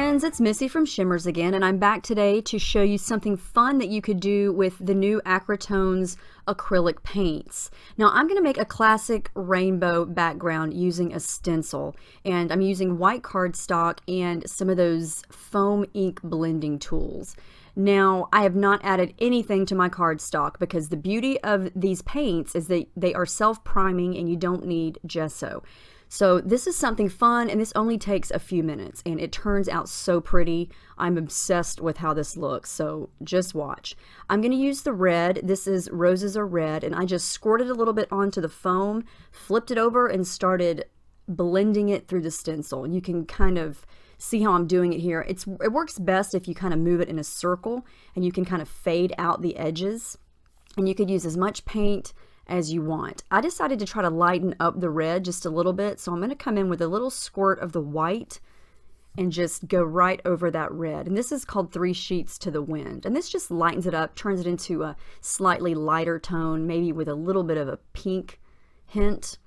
friends, it's Missy from Shimmerz again, and I'm back today to show you something fun that you could do with the new Acritonez acrylic paints. Now I'm going to make a classic rainbow background using a stencil, and I'm using white cardstock and some of those foam ink blending tools. Now I have not added anything to my cardstock because the beauty of these paints is that they are self-priming and you don't need gesso. So this is something fun, and this only takes a few minutes, and it turns out so pretty. I'm obsessed with how this looks, so just watch. I'm going to use the red. This is Roses Are Red, and I just squirted a little bit onto the foam, flipped it over, and started blending it through the stencil. You can kind of see how I'm doing it here. It works best if you kind of move it in a circle, and you can kind of fade out the edges, and you could use as much paint as you want. I decided to try to lighten up the red just a little bit, so I'm going to come in with a little squirt of the white and just go right over that red. And this is called Three Sheets to the Wind. And this just lightens it up, turns it into a slightly lighter tone, maybe with a little bit of a pink hint.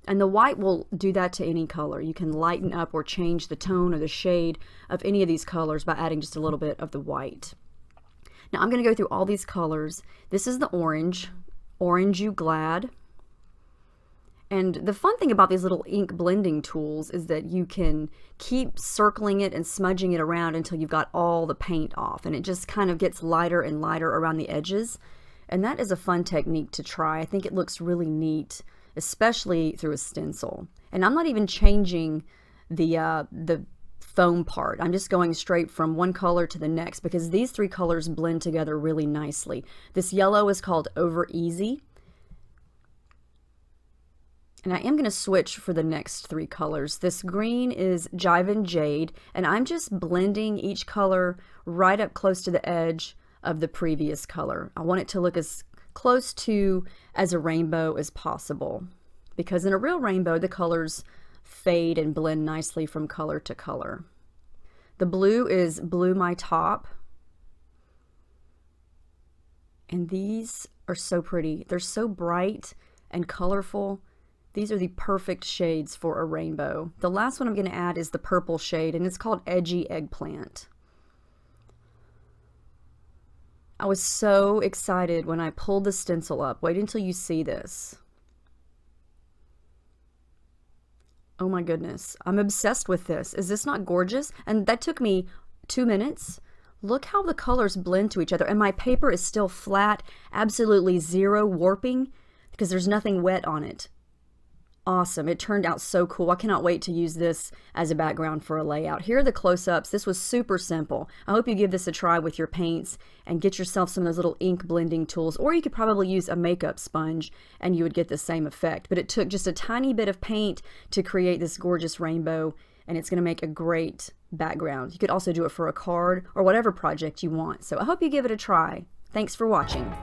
And the white will do that to any color. You can lighten up or change the tone or the shade of any of these colors by adding just a little bit of the white. Now I'm going to go through all these colors. This is the orange. Orange You Glad. And the fun thing about these little ink blending tools is that you can keep circling it and smudging it around until you've got all the paint off, and it just kind of gets lighter and lighter around the edges. And that is a fun technique to try. I think it looks really neat, especially through a stencil. And I'm not even changing the foam part. I'm just going straight from one color to the next because these three colors blend together really nicely. This yellow is called Over Easy. And I am going to switch for the next three colors. This green is Jive Jade, and I'm just blending each color right up close to the edge of the previous color. I want it to look as close to as a rainbow as possible, because in a real rainbow the colors fade and blend nicely from color to color. The blue is Blue My Top. And these are so pretty. They're so bright and colorful. These are the perfect shades for a rainbow. The last one I'm going to add is the purple shade, and it's called Edgy Eggplant. I was so excited when I pulled the stencil up. Wait until you see this. Oh my goodness, I'm obsessed with this. Is this not gorgeous? And that took me 2 minutes. Look how the colors blend to each other, and my paper is still flat, absolutely zero warping because there's nothing wet on it. Awesome, it turned out so cool. I cannot wait to use this as a background for a layout. Here are the close-ups. This was super simple. I hope you give this a try with your paints and get yourself some of those little ink blending tools, or you could probably use a makeup sponge and you would get the same effect. But it took just a tiny bit of paint to create this gorgeous rainbow, and it's going to make a great background. You could also do it for a card or whatever project you want. So I hope you give it a try. Thanks for watching.